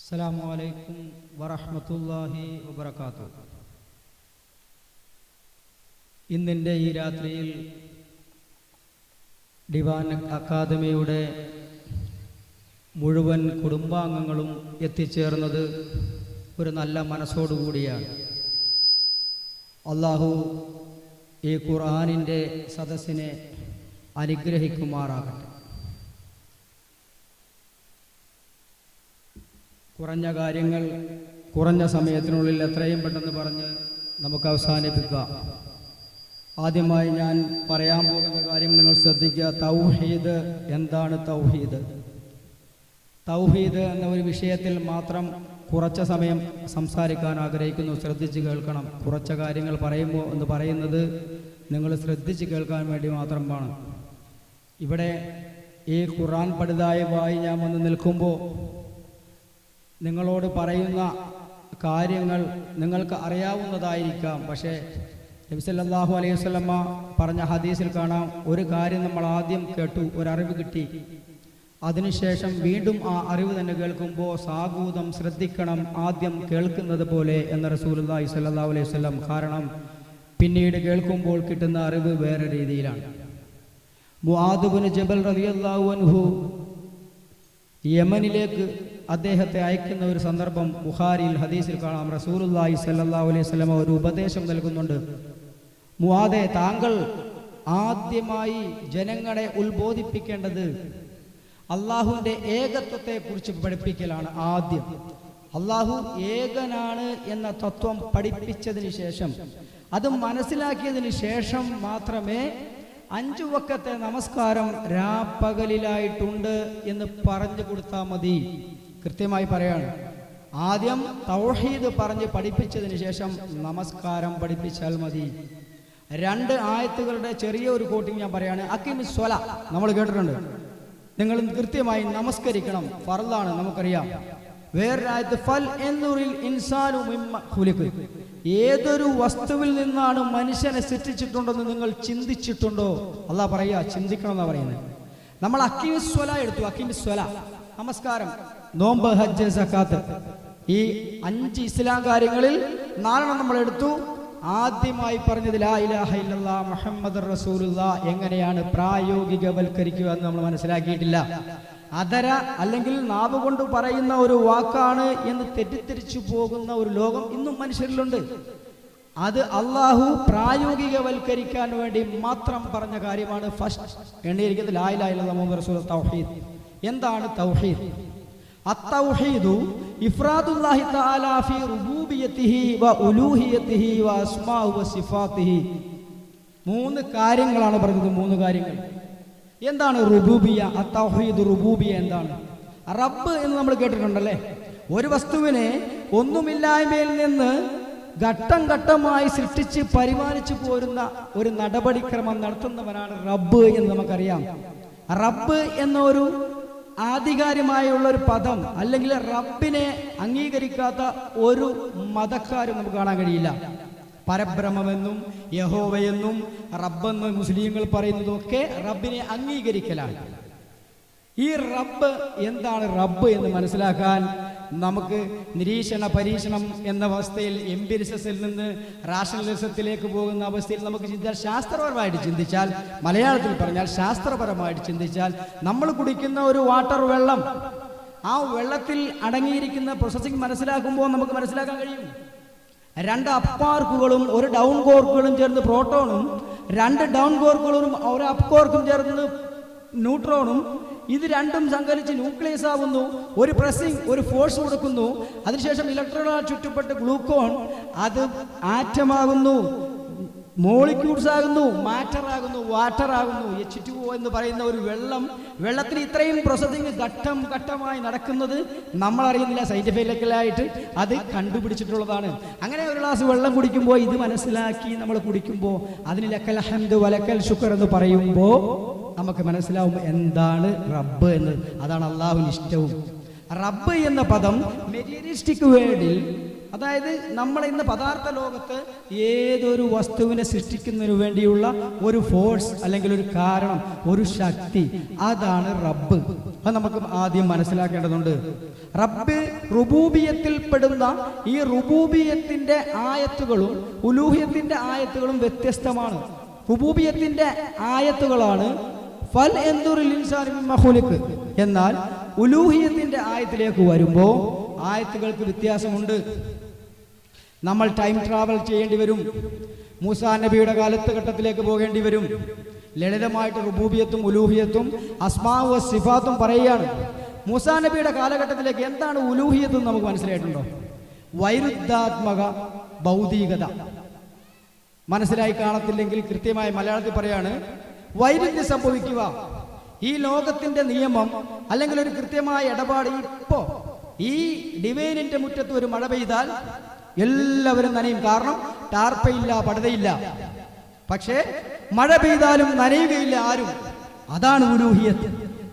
അസ്സലാമു അലൈക്കും വറഹ്മത്തുള്ളാഹി വബറകാതുഹു. ഇന്നിൻ്റെ ഈ രാത്രിയിൽ ഡിവാൻ അക്കാദമിയുടെ മുഴുവൻ കുടുംബാംഗങ്ങളും എത്തിച്ചേർന്നത് ഒരു നല്ല മനസ്സോടുകൂടിയാണ്. അള്ളാഹു ഈ ഖുർആനിൻ്റെ സദസ്സിനെ അനുഗ്രഹിക്കുമാറാകട്ടെ. കുറഞ്ഞ കാര്യങ്ങൾ കുറഞ്ഞ സമയത്തിനുള്ളിൽ എത്രയും പെട്ടെന്ന് പറഞ്ഞ് നമുക്ക് അവസാനിപ്പിക്കാം. ആദ്യമായി ഞാൻ പറയാൻ പോകുന്ന കാര്യം നിങ്ങൾ ശ്രദ്ധിക്കുക. തൗഹീദ് എന്താണ്? തൗഹീദ് എന്ന ഒരു വിഷയത്തിൽ മാത്രം കുറച്ച സമയം സംസാരിക്കാൻ ആഗ്രഹിക്കുന്നു. ശ്രദ്ധിച്ച് കേൾക്കണം. കുറച്ച കാര്യങ്ങൾ പറയുമ്പോൾ എന്ന് പറയുന്നത് നിങ്ങൾ ശ്രദ്ധിച്ച് കേൾക്കാൻ വേണ്ടി മാത്രമാണ്. ഇവിടെ ഈ ഖുർആൻ പഠിതായമായി ഞാൻ വന്ന് നിൽക്കുമ്പോൾ നിങ്ങളോട് പറയുന്ന കാര്യങ്ങൾ നിങ്ങൾക്ക് അറിയാവുന്നതായിരിക്കാം. പക്ഷേ നബി സല്ലല്ലാഹു അലൈഹി വസല്ലമ പറഞ്ഞ ഹദീസിൽ കാണാം, ഒരു കാര്യം നമ്മൾ ആദ്യം കേട്ടു, ഒരറിവ് കിട്ടി, അതിനുശേഷം വീണ്ടും ആ അറിവ് തന്നെ കേൾക്കുമ്പോൾ സാഗൂതം ശ്രദ്ധിക്കണം, ആദ്യം കേൾക്കുന്നത് പോലെ എന്ന് റസൂലുള്ളാഹി സ്വല്ലല്ലാഹു അലൈഹി വസല്ലം. കാരണം പിന്നീട് കേൾക്കുമ്പോൾ കിട്ടുന്ന അറിവ് വേറെ രീതിയിലാണ്. മുആദ് ഇബ്നു ജബൽ റളിയല്ലാഹു അൻഹു യമനിലേക്ക് അദ്ദേഹത്തെ അയക്കുന്ന ഒരു സന്ദർഭം ബുഖാരിയിൽ ഹദീസിൽ കാണാം. റസൂലുള്ളാഹി സ്വല്ലല്ലാഹു അലൈഹി വസല്ലം ഒരു ഉപദേശം നൽകുന്നുണ്ട്. മുആദേ, താങ്കൾ ആദ്യമായി ജനങ്ങളെ ഉത്ബോധിപ്പിക്കേണ്ടത് അള്ളാഹുവിൻ്റെ ഏകത്വത്തെ കുറിച്ച് പഠിപ്പിക്കലാണ്. ആദ്യം അള്ളാഹു ഏകനാണ് എന്ന തത്വം പഠിപ്പിച്ചതിന് ശേഷം, അത് മനസ്സിലാക്കിയതിന് ശേഷം മാത്രമേ 5 വക്കത്തെ നമസ്കാരം രാപ്പകലിലായിട്ടുണ്ട് എന്ന് പറഞ്ഞു കൊടുത്താൽ മതി. കൃത്യമായി പറയാണ്, ആദ്യം തൗഹീദ് പറഞ്ഞ് പഠിപ്പിച്ചതിന് ശേഷം നമസ്കാരം പഠിപ്പിച്ചാൽ മതി. 2 ആയത്തുകളുടെ ചെറിയ ഒരു കോട്ടിങ് ഞാൻ പറയാണ്. അഖീമിസ് സ്വല നമ്മൾ കേട്ടിട്ടുണ്ട്. നിങ്ങൾ കൃത്യമായി നമസ്കരിക്കണം, ഫർളാണ്, നമുക്കറിയാം. വേറൊരു ആയത്ത് ഫൽ എന്നുറിൽ ഇൻസാനു മിമ്മ ഖുലിഖ, ഏതൊരു വസ്തുവിൽ നിന്നാണ് മനുഷ്യനെ സൃഷ്ടിച്ചിട്ടുണ്ടെന്ന് നിങ്ങൾ ചിന്തിച്ചിട്ടുണ്ടോ? അല്ലാഹ് പറയാ ചിന്തിക്കണം എന്നാ പറയുന്നത്. നമ്മൾ അഖീമിസ് സ്വല എടുത്തു. അഖീമിസ് സ്വല നമസ്കാരം, നോമ്പ്, ഹജ്ജ്, സക്കാത്ത്, ഈ 5 ഇസ്ലാം കാര്യങ്ങളിൽ 4 നമ്മൾ എടുത്തു. ആദ്യമായി പറഞ്ഞത് ലാ ഇലാഹ ഇല്ലല്ലാഹ് മുഹമ്മദുർ റസൂലുള്ളാഹ് എങ്ങനെയാണ് പ്രായോഗികവൽക്കരിക്കുക എന്ന് നമ്മൾ മനസ്സിലാക്കിയിട്ടില്ല. അതര അല്ലെങ്കിൽ നാവ് കൊണ്ട് പറയുന്ന ഒരു വാക്കാണ് എന്ന് തെറ്റിദ്ധരിച്ചു പോകുന്ന ഒരു ലോകം ഇന്നും മനുഷ്യരിലുണ്ട്. അത് അള്ളാഹു പ്രായോഗികവൽക്കരിക്കാൻ വേണ്ടി മാത്രം പറഞ്ഞ കാര്യമാണ്. ഫസ്റ്റ് എണ്ണിയിരിക്കുന്നത് ലാ ഇലാഹ ഇല്ലല്ലാഹ് മുഹമ്മദുർ റസൂലുള്ളാഹ്. തൗഹീദ് എന്താണ്? തൗഹീദ് അത്തൗഹീദു ഇഫ്റാദുല്ലാഹി തആല ഫീ റുബൂബിയതിഹി വ ഉലൂഹിയതിഹി വ അസ്മാഉ വ സിഫാതിഹി. 3 കാര്യങ്ങളാണ് പറഞ്ഞത്. 3 കാര്യങ്ങൾ. എന്താണ് റുബൂബിയ? അത്തൗഹീദ് റുബൂബിയ എന്താണ്? റബ്ബ് എന്ന് നമ്മൾ കേട്ടിട്ടുണ്ടല്ലേ. ഒരു വസ്തുവിനെ ഒന്നുമില്ലായ്മയിൽ നിന്ന് ഘട്ടം ഘട്ടമായി സൃഷ്ടിച്ച് പരിപാലിച്ചു പോരുന്ന ഒരു നടപടിക്രമം നടത്തുന്നവനാണ് റബ്ബ് എന്ന് നമുക്കറിയാം. റബ്ബ് എന്നൊരു ആധികാരികമായുള്ള ഒരു പദം അല്ലെങ്കിൽ റബ്ബിനെ അംഗീകരിക്കാത്ത ഒരു മതക്കാരും നമുക്ക് കാണാൻ കഴിയില്ല. പരബ്രഹ്മമെന്നും യഹോവയെന്നും റബ്ബെന്ന് മുസ്ലിങ്ങൾ പറയുന്നതൊക്കെ റബ്ബിനെ അംഗീകരിക്കലാണ്. ഈ റബ്ബ് എന്താണ്? റബ്ബ് എന്ന് മനസ്സിലാക്കാൻ നമുക്ക് നിരീക്ഷണ പരീക്ഷണം എന്ന അവസ്ഥയിൽ എംപിരിസത്തിൽ നിന്ന് റാഷണലിസത്തിലേക്ക് പോകുന്ന അവസ്ഥയിൽ നമുക്ക് ചിന്തിച്ചാൽ, ശാസ്ത്രപരമായിട്ട് ചിന്തിച്ചാൽ, മലയാളത്തിൽ പറഞ്ഞാൽ ശാസ്ത്രപരമായിട്ട് ചിന്തിച്ചാൽ, നമ്മൾ കുടിക്കുന്ന ഒരു വാട്ടർ വെള്ളം, ആ വെള്ളത്തിൽ അടങ്ങിയിരിക്കുന്ന പ്രോസസ്സിംഗ് മനസ്സിലാക്കുമ്പോൾ നമുക്ക് മനസ്സിലാക്കാൻ കഴിയും. 2 അപ്പ് കോർക്കുകളും 1 ഡൗൺ കോർക്കുകളും ചേർന്ന് പ്രോട്ടോണും, 2 ഡൗൺ കോർക്കുകളും 1 അപ്പ് കോർക്കും ചേർന്ന് ന്യൂട്രോണും, ഇത് രണ്ടും സങ്കലിച്ച് ന്യൂക്ലിയസ് ആവുന്നു. ഒരു പ്രസ്സിംഗ്, ഒരു ഫോഴ്സ് കൊടുക്കുന്നു. അതിനുശേഷം ഇലക്ട്രോണാൽ ചുറ്റപ്പെട്ട് ഗ്ലൂക്കോൺ അത് ആറ്റമാകുന്നു, മോളിക്യൂൾസ് ആകുന്നു, മാറ്റർ ആകുന്നു, വാട്ടർ ആകുന്നു. H2O എന്ന് പറയുന്ന ഒരു വെള്ളത്തിന് ഇത്രയും പ്രോസസ്സിംഗ് ഘട്ടം ഘട്ടമായി നടക്കുന്നത് നമ്മൾ അറിയുന്നില്ല. സയന്റിഫിക്കലായിട്ട് അത് കണ്ടുപിടിച്ചിട്ടുള്ളതാണ്. അങ്ങനെ ഒരു ഗ്ലാസ് വെള്ളം കുടിക്കുമ്പോൾ, ഇത് മനസ്സിലാക്കി നമ്മൾ കുടിക്കുമ്പോൾ, അതിന് ലക്കൽ ഹംദ് വലക്കൽ ശുക്ർ എന്ന് പറയുമ്പോൾ നമുക്ക് മനസ്സിലാവും എന്താണ് റബ്ബ് എന്ന്. അതാണ് അള്ളാഹുവിന് ഇഷ്ടവും. റബ്ബ് എന്ന പദം മെറ്റീരിയലിസ്റ്റിക് വേർഡിൽ അതായത് നമ്മൾ ഇന്ന് പദാർത്ഥ ലോകത്ത് ഏതൊരു വസ്തുവിനെ സൃഷ്ടിക്കുന്നതിന് വേണ്ടിയുള്ള ഒരു ഫോഴ്സ് അല്ലെങ്കിൽ ഒരു കാരണം, ഒരു ശക്തി, അതാണ് റബ്ബ്. അത് നമുക്ക് ആദ്യം മനസ്സിലാക്കേണ്ടതുണ്ട്. റബ്ബ് റുബൂബിയത്തിൽ പെടുന്ന ഈ റുബൂബിയത്തിന്റെ ആയത്തുകളും ഉലൂഹിയത്തിന്റെ ആയത്തുകളും വ്യത്യസ്തമാണ്. റുബൂബിയത്തിന്റെ ആയത്തുകളാണ് ഫൽ എൻദുറിൽ ഇൻസാനു മിമ്മ ഖുലിഖ്. എന്നാൽ ഉലൂഹിയത്തിന്റെ ആയത്തിലേക്ക് വരുമ്പോൾ ആയത്തുകൾക്ക് വ്യത്യാസമുണ്ട്. നമ്മൾ ടൈം ട്രാവൽ ചെയ്യേണ്ടി വരും. മൂസാ നബിയുടെ കാലഘട്ടത്തിലേക്ക് പോകേണ്ടി വരും. ലളിതമായിട്ട് റുബൂബിയത്തും ഉലൂഹിയത്തും അസ്മാഉ വസിഫാത്തും പറയുകയാണ്. മൂസാ നബിയുടെ കാലഘട്ടത്തിലേക്ക് എന്താണ് ഉലൂഹിയത്തും നമുക്ക് മനസ്സിലായിട്ടുണ്ടോ? വൈരുദ്ധാത്മക ഭൗതികത. മനസ്സിലായി കാണത്തില്ലെങ്കിൽ കൃത്യമായി മലയാളത്തിൽ പറയാണ്, വൈരുദ്ധ്യം സംഭവിക്കുക. ഈ ലോകത്തിന്റെ നിയമം അല്ലെങ്കിൽ ഒരു കൃത്യമായ ഇടപാട്. ഇപ്പോ ഈ ഡിവൈനിന്റെ മുറ്റത്ത് ഒരു മഴ പെയ്താൽ എല്ലാവരും നനയും. കാരണം ടാർപ്പയില്ല, പടുതയില്ല. പക്ഷേ മഴ പെയ്താലും നനയുകയില്ല ആരും. അതാണ് ഉലൂഹിയത്ത്.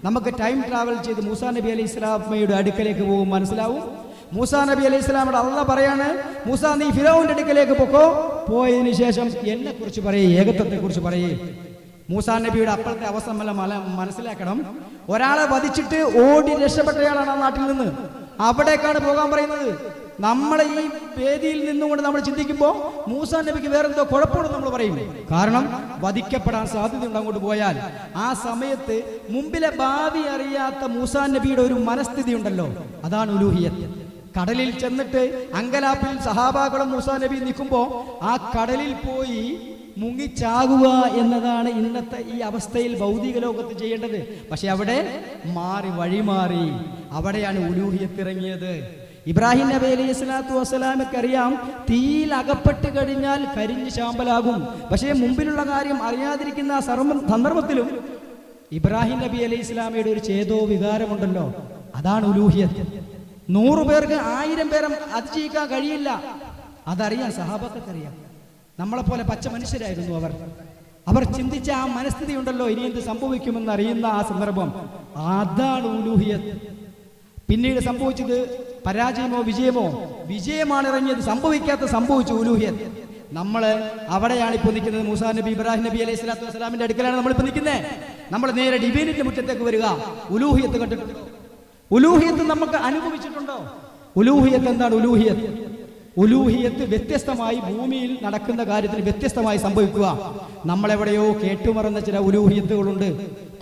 നമുക്ക് ടൈം ട്രാവൽ ചെയ്ത് മൂസാ നബി അലൈഹി സ്വലാമയുടെ അടുക്കലേക്ക് പോകും, മനസ്സിലാവും. മൂസാ നബി അലൈഹി സ്വലാമയുടെ അള്ളാഹ് പറയാണ്, മൂസാ നീ ഫിറഔന്റെ അടുക്കലേക്ക് പൊക്കോ, പോയതിനു ശേഷം എന്നെ കുറിച്ച് പറയേ, ഏകത്വത്തെ കുറിച്ച് പറയേ. മൂസാ നബിയുടെ അപ്പോഴത്തെ അവസ്ഥ മനസ്സിലാക്കണം. ഒരാളെ വധിച്ചിട്ട് ഓടി രക്ഷപ്പെട്ടയാളാണ് ആ നാട്ടിൽ നിന്ന്. അവിടേക്കാണ് പോകാൻ പറയുന്നത്. നമ്മളെ ഈ വേദിയിൽ നിന്നുകൊണ്ട് നമ്മൾ ചിന്തിക്കുമ്പോൾ മൂസാ നബിക്ക് വേറെന്തോ കുഴപ്പമുണ്ടെന്ന് നമ്മൾ പറയും. കാരണം വധിക്കപ്പെടാൻ സാധ്യതയുണ്ട് അങ്ങോട്ട് പോയാൽ. ആ സമയത്ത് മുമ്പിലെ ഭാവി അറിയാത്ത മൂസാ നബിയുടെ ഒരു മനസ്ഥിതി ഉണ്ടല്ലോ, അതാണ് ഉലൂഹിയത്ത്. കടലിൽ ചെന്നിട്ട് അങ്കലാപ്പിൽ സഹാബാക്കളും മൂസാ നബി നിൽക്കുമ്പോൾ ആ കടലിൽ പോയി മുങ്ങിച്ചാകുക എന്നതാണ് ഇന്നത്തെ ഈ അവസ്ഥയിൽ ഭൗതിക ലോകത്ത് ചെയ്യേണ്ടത്. പക്ഷെ അവിടെ വഴിമാറി. അവിടെയാണ് ഉലൂഹിയത്ത് ഇറങ്ങിയത്. ഇബ്രാഹിം നബി അലൈഹി സ്വലാത്തു വസ്സലാമക്ക് അറിയാം, തീയിൽ അകപ്പെട്ട് കഴിഞ്ഞാൽ കരിഞ്ഞ് ശാമ്പലാകും. പക്ഷേ മുമ്പിലുള്ള കാര്യം അറിയാതിരിക്കുന്ന ആ സന്ദർഭത്തിലും ഇബ്രാഹിം നബി അലൈഹി സ്വലാമയുടെ ഒരു ചേതോ വികാരമുണ്ടല്ലോ, അതാണ് ഉലൂഹിയത്ത്. 100 പേർക്ക് 1000 പേരെ അതിജീവിക്കാൻ കഴിയില്ല. അതറിയാം, സഹാബക്കറിയാം. നമ്മളെപ്പോലെ പച്ച മനുഷ്യരായിരുന്നു അവർ ചിന്തിച്ച ആ മനസ്ഥിതി ഉണ്ടല്ലോ, ഇനി എന്ത് സംഭവിക്കുമെന്ന് അറിയുന്ന ആ സന്ദർഭം, അതാണ് ഉലൂഹിയത്ത്. പിന്നീട് സംഭവിച്ചത് പരാജയമോ വിജയമോ? വിജയമാണ് ഇറങ്ങിയത്. സംഭവിച്ചു ഉലൂഹിയത്ത്. നമ്മള് അവിടെയാണ് ഇപ്പോൾ നിൽക്കുന്നത്. മൂസാ നബി ഇബ്രാഹിം നബി അലൈഹി സ്വലാത്തു വസ്സലാമിന്റെ അടുക്കലാണ് നമ്മളിപ്പോൾ നിൽക്കുന്നത്. നമ്മൾ നേരെ ഡിവൈനിന്റെ മുറ്റത്തേക്ക് വരിക. ഉലൂഹിയത്ത് കണ്ടിട്ടുണ്ടോ? ഉലൂഹിയത്ത് നമുക്ക് അനുഭവിച്ചിട്ടുണ്ടോ? ഉലൂഹിയത്ത് എന്താണ്? ഉലൂഹിയത്ത് വ്യത്യസ്തമായി ഭൂമിയിൽ നടക്കുന്ന കാര്യത്തിന് വ്യത്യസ്തമായി സംഭവിക്കുക. നമ്മളെവിടെയോ കേട്ടുമറന്ന ചില ഉലൂഹിയത്തുകളുണ്ട്.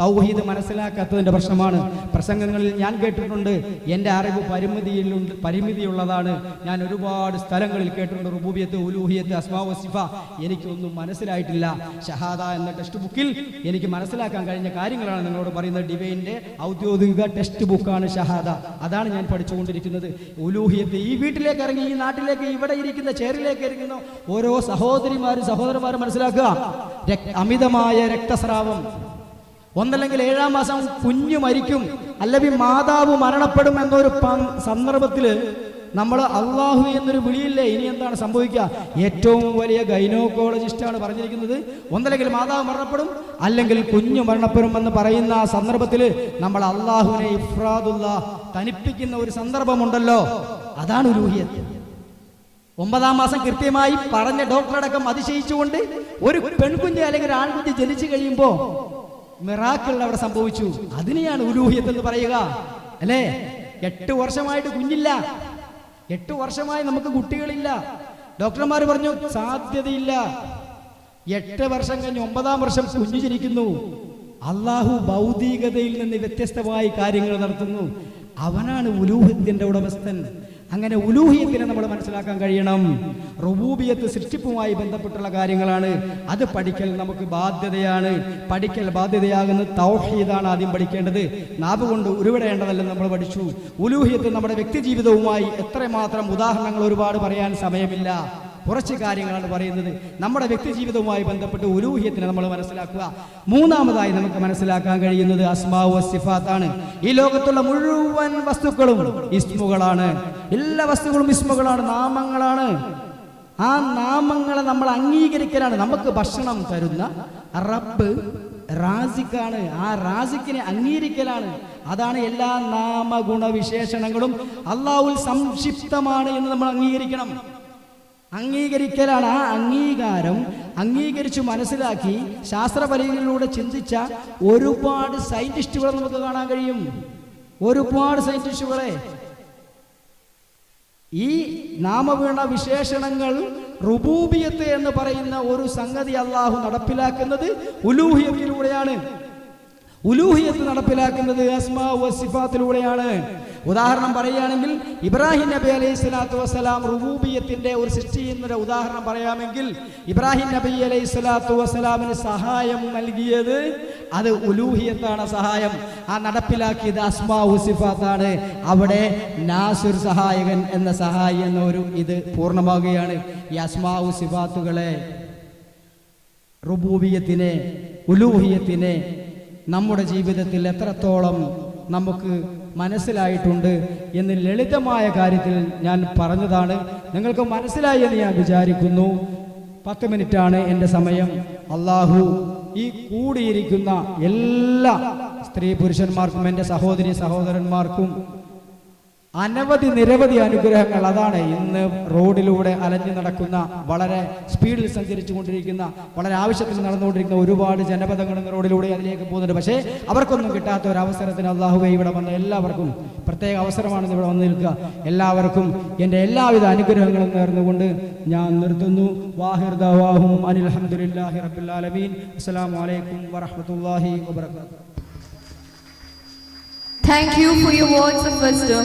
തൗഹീദ് മനസ്സിലാക്കാത്തതിന്റെ പ്രശ്നമാണ്. പ്രസംഗങ്ങളിൽ ഞാൻ കേട്ടിട്ടുണ്ട്, എൻ്റെ അറിവ് പരിമിതിയുള്ളതാണ്. ഞാൻ ഒരുപാട് സ്ഥലങ്ങളിൽ കേട്ടിട്ടുണ്ട് റുബൂബിയത്ത്, ഉലൂഹിയത്ത്, അസ്മാഉ വസിഫ. എനിക്കൊന്നും മനസ്സിലായിട്ടില്ല. ഷഹാദ എന്ന ടെക്സ്റ്റ് ബുക്കിൽ എനിക്ക് മനസ്സിലാക്കാൻ കഴിഞ്ഞ കാര്യങ്ങളാണ് നിങ്ങളോട് പറയുന്നത്. ഡിവൈൻ്റെ ഔദ്യോഗിക ടെക്സ്റ്റ് ബുക്കാണ് ഷഹാദ. അതാണ് ഞാൻ പഠിച്ചുകൊണ്ടിരിക്കുന്നത്. ഉലൂഹിയത്ത് ഈ വീട്ടിലേക്ക് ഇറങ്ങി, ഈ നാട്ടിലേക്ക്, ഇവിടെ ഇരിക്കുന്ന ചേറിലേക്ക് ഇരിക്കുന്ന ഓരോ സഹോദരിമാരും സഹോദരന്മാരും മനസ്സിലാക്കുക, അമിതമായ രക്തസ്രാവം. ഒന്നല്ലെങ്കിൽ 7-ാം മാസം കുഞ്ഞു മരിക്കും, അല്ലെങ്കിൽ മാതാവ് മരണപ്പെടും എന്നൊരു സന്ദർഭത്തിൽ നമ്മൾ അള്ളാഹു എന്നൊരു വിളിയില്ലേ, ഇനി എന്താണ് സംഭവിക്കുക? ഏറ്റവും വലിയ ഗൈനോക്കോളജിസ്റ്റാണ് പറഞ്ഞിരിക്കുന്നത്, ഒന്നല്ലെങ്കിൽ മാതാവ് മരണപ്പെടും, അല്ലെങ്കിൽ കുഞ്ഞു മരണപ്പെടും എന്ന് പറയുന്ന ആ സന്ദർഭത്തിൽ നമ്മൾ അള്ളാഹുവിനെ ഇഫ്രാദുള്ള തനിപ്പിക്കുന്ന ഒരു സന്ദർഭമുണ്ടല്ലോ, അതാണ് ഉലൂഹിയത്ത്. 9-ാം മാസം കൃത്യമായി പറഞ്ഞ ഡോക്ടറടക്കം അതിശയിച്ചുകൊണ്ട് ഒരു പെൺകുഞ്ഞ് അല്ലെങ്കിൽ ഒരു ആൺകുഞ്ഞ് ജനിച്ചു കഴിയുമ്പോൾ മിറാക്കിൾ അവിടെ സംഭവിച്ചു. അതിനെയാണ് ഉലൂഹിയത്ത് എന്ന് പറയുക, അല്ലേ? 8 വർഷമായിട്ട് കുഞ്ഞില്ല, 8 വർഷമായി നമുക്ക് കുട്ടികളില്ല. ഡോക്ടർമാർ പറഞ്ഞു സാധ്യതയില്ല. 8 വർഷം കഴിഞ്ഞ് 9-ാം വർഷം കുഞ്ഞു ജനിക്കുന്നു. അള്ളാഹു ഭൗതികതയിൽ നിന്ന് വ്യത്യസ്തമായി കാര്യങ്ങൾ നടത്തുന്നു. അവനാണ് ഉലൂഹിയത്തിന്റെ ഉടമസ്ഥൻ. അങ്ങനെ ഉലൂഹിയത്തിനെ നമ്മൾ മനസ്സിലാക്കാൻ കഴിയണം. റുബൂബിയത്ത് സൃഷ്ടിപ്പുമായി ബന്ധപ്പെട്ടുള്ള കാര്യങ്ങളാണ്. അത് പഠിക്കൽ നമുക്ക് ബാധ്യതയാണ്. പഠിക്കൽ ബാധ്യതയാകുന്ന തൗഹീദാണ് ആദ്യം പഠിക്കേണ്ടത്. നാവ് കൊണ്ട് ഉരുവിടേണ്ടതല്ല നമ്മൾ പഠിച്ചു. ഉലൂഹിയത്ത് നമ്മുടെ വ്യക്തിജീവിതവുമായി എത്രമാത്രം ഉദാഹരണങ്ങൾ ഒരുപാട് പറയാൻ സമയമില്ല. കുറച്ച് കാര്യങ്ങളാണ് പറയുന്നത്. നമ്മുടെ വ്യക്തിജീവിതവുമായി ബന്ധപ്പെട്ട് ഉലൂഹിയത്തിനെ നമ്മൾ മനസ്സിലാക്കുക. 3-മതായി നമുക്ക് മനസ്സിലാക്കാൻ കഴിയുന്നത് അസ്മാഉ വസിഫാത്താണ്. ഈ ലോകത്തുള്ള മുഴുവൻ വസ്തുക്കളും ഇസ്മുകളാണ്. എല്ലാ വസ്തുക്കളും ഇസ്മുകളാണ്, നാമങ്ങളാണ്. ആ നാമങ്ങളെ നമ്മൾ അംഗീകരിക്കലാണ്. നമുക്ക് ഭക്ഷണം തരുന്ന റബ്ബ്, റാസിക്കാണ്. ആ റാസിക്കിനെ അംഗീകരിക്കലാണ്. അതാണ് എല്ലാ നാമഗുണ വിശേഷണങ്ങളും അല്ലാഹുവിൽ സംക്ഷിപ്തമാണ് എന്ന് നമ്മൾ അംഗീകരിക്കണം. അംഗീകരിക്കലാണ്. ആ അംഗീകാരം അംഗീകരിച്ചു മനസ്സിലാക്കി ശാസ്ത്രപരിധികളിലൂടെ ചിന്തിച്ച ഒരുപാട് സയന്റിസ്റ്റുകളെ നമുക്ക് കാണാൻ കഴിയും. ഒരുപാട് സയന്റിസ്റ്റുകളെ. ഈ നാമഗുണ വിശേഷണങ്ങൾ റുബൂബിയത്ത് എന്ന് പറയുന്ന ഒരു സംഗതി അല്ലാഹു നടപ്പിലാക്കുന്നത് ഉലൂഹിയത്തിലൂടെയാണ്. ഉലൂഹിയത്ത് നടപ്പിലാക്കുന്നത് അസ്മാ വ സിഫാത്തിലൂടെയാണ്. ഉദാഹരണം പറയുകയാണെങ്കിൽ ഇബ്രാഹിം നബി അലൈഹി സ്വലാത്തു വസ്സലാം റുബൂബിയത്തിന്റെ ഒരു സൃഷ്ടിയുടെ ഉദാഹരണം പറയാമെങ്കിൽ ഇബ്രാഹിം നബി അലൈഹി സ്വലാത്തു വസ്സലാമിന് സഹായം നൽകിയത് അത് ഉലൂഹിയത്താണ്. സഹായം ആ നടപ്പിലാക്കിയത് അസ്മാ വ സിഫാത്താണ്. അവിടെ നാസിർ, സഹായകൻ എന്ന സഹായി എന്ന ഒരു ഇത് പൂർണ്ണമാകുകയാണ്. ഈ അസ്മാ വ സിഫാത്തുകളെ, റുബൂബിയത്തിനെ, ഉലൂഹിയത്തിനെ നമ്മുടെ ജീവിതത്തിൽ എത്രത്തോളം നമുക്ക് മനസ്സിലായിട്ടുണ്ട് എന്ന് ലളിതമായ കാര്യത്തിൽ ഞാൻ പറഞ്ഞതാണ്. നിങ്ങൾക്ക് മനസ്സിലായി എന്ന് ഞാൻ വിചാരിക്കുന്നു. 10 മിനിറ്റാണ് എൻ്റെ സമയം. അള്ളാഹു ഈ കൂടിയിരിക്കുന്ന എല്ലാ സ്ത്രീ പുരുഷന്മാർക്കും എൻ്റെ സഹോദരി സഹോദരന്മാർക്കും നിരവധി അനുഗ്രഹങ്ങൾ. അതാണ് ഇന്ന് റോഡിലൂടെ അലഞ്ഞു നടക്കുന്ന, വളരെ സ്പീഡിൽ സഞ്ചരിച്ചു കൊണ്ടിരിക്കുന്ന, വളരെ ആവശ്യത്തിൽ നടന്നുകൊണ്ടിരിക്കുന്ന ഒരുപാട് ജനപദങ്ങൾ റോഡിലൂടെ അതിലേക്ക് പോകുന്നുണ്ട്. പക്ഷേ അവർക്കൊന്നും കിട്ടാത്ത ഒരു അവസരത്തിന് അല്ലാഹുവേ ഇവിടെ വന്ന എല്ലാവർക്കും പ്രത്യേക അവസരമാണെന്ന് ഇവിടെ വന്നു നിൽക്കുക. എല്ലാവർക്കും എൻ്റെ എല്ലാവിധ അനുഗ്രഹങ്ങളും നേർന്നുകൊണ്ട് ഞാൻ നിർത്തുന്നു. വാഹിർ ദഅവാഹും അനിൽ ഹംദുലില്ലാഹി റബ്ബിൽ ആലമീൻ. അസ്സലാമു അലൈക്കും വറഹ്മത്തുള്ളാഹി വബറകാതുഹു. Thank you for your words of wisdom.